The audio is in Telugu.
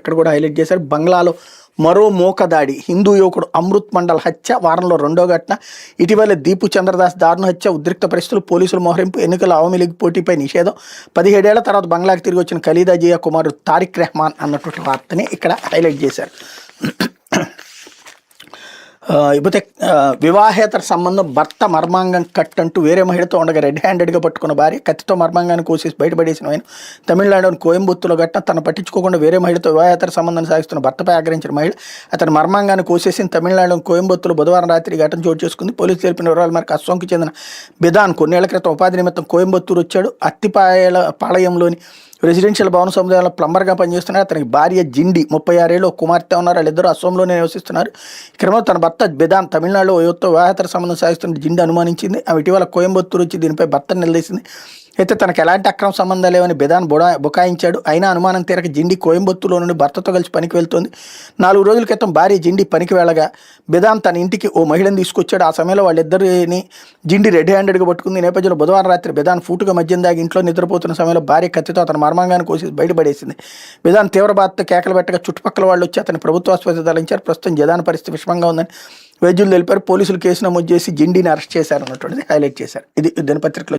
ఇక్కడ కూడా హైలైట్ చేశారు. బంగ్లాలో మరో మోకదాడి, హిందూ యువకుడు అమృత్ మండల్ హత్య వారంలో రెండో ఘటన. ఇటీవల దీపు చంద్రదాస్ దారుణ హత్య, ఉద్రిక్త పరిస్థితులు, పోలీసుల మోహరింపు, ఎన్నికల అవామీ లీగ్ పోటీపై నిషేధం, 17 ఏళ్ల తర్వాత బంగ్లాకి తిరిగి వచ్చిన ఖలీదా జియా కుమారుడు తారిక్ రెహమాన్ అన్నటువంటి వార్తని ఇక్కడ హైలైట్ చేశారు. ఇకపోతే వివాహేతర సంబంధం, భర్త మర్మాంగం కట్ అంటూ వేరే మహిళతో ఉండగా రెడ్ హ్యాండెడ్గా పట్టుకున్న భార్య కత్తితో మర్మాంగాన్ని కోసేసి బయటపడేసిన ఆయన. తమిళనాడులోని కోయంబత్తూరులో ఘటన. తను పట్టించుకోకుండా వేరే మహిళతో వివాహేతర సంబంధాన్ని సాగిస్తున్న భర్తపై ఆగ్రహించిన మహిళ అతని మర్మాంగాన్ని కోసేసి తమిళనాడులోని కోయంబత్తూరులో బుధవారం రాత్రి ఘటన చోటు చేసుకుంది. పోలీసులు తెలిపిన వివరాల మేరకు అస్సోంకి చెందిన బిధాన్ కొన్నేళ్ల క్రితం ఉపాధి నిమిత్తం కోయంబత్తూరు వచ్చాడు. పాళయంలోని రెసిడెన్షియల్ భవన సముదాయంలో ప్లంబర్గా పనిచేస్తున్నారు. అతనికి భార్య జిండి 36 ఏళ్ళు, కుమార్తె ఉన్నారు. వాళ్ళిద్దరూ అస్సోంలోనే నివసిస్తున్నారు. క్రమంలో తన భర్త బిధాన్ తమిళనాడులో యువతతో వివాహేతర సంబంధం సాగిస్తున్న జిండి అనుమానించింది. ఆమె ఇటీవల కోయంబత్తూరు వచ్చి దీనిపై భర్తను నిలదీసింది. అయితే తనకు ఎలాంటి అక్రమ సంబంధాలు లేవని బిధాన్ బుకాయించాడు. అయినా అనుమానం తీరక జిండి కోయంబత్తూరులో నుండి భర్తతో కలిసి పనికి వెళ్తోంది. 4 రోజుల క్రితం భార్య జిండి పనికి వెళ్ళగా బిధాన్ తన ఇంటికి ఓ మహిళను తీసుకొచ్చాడు. ఆ సమయంలో వాళ్ళిద్దరిని జిండి రెడ్ హ్యాండెడ్గా పట్టుకుంది. ఈ నేపథ్యంలో బుధవారం రాత్రి బిధాన్ ఫూటుగా మద్యం దాగి ఇంట్లో నిద్రపోతున్న సమయంలో భార్య కత్తితో అతని మర్మాంగాన్ని కోసి బయటపడేసింది. బిధాన్ తీవ్ర బాధతో కేకలు పెట్టగా చుట్టుపక్కల వాళ్ళు వచ్చి అతని ప్రభుత్వ ఆసుపత్రి తరలించారు. ప్రస్తుతం జదాన్ పరిస్థితి విషమంగా ఉందని వైద్యులు తెలిపారు. పోలీసులు కేసు నమోదు చేసి జిండిని అరెస్ట్ చేశారన్నటువంటిది హైలైట్ చేశారు. ఇది దినపత్రికలో.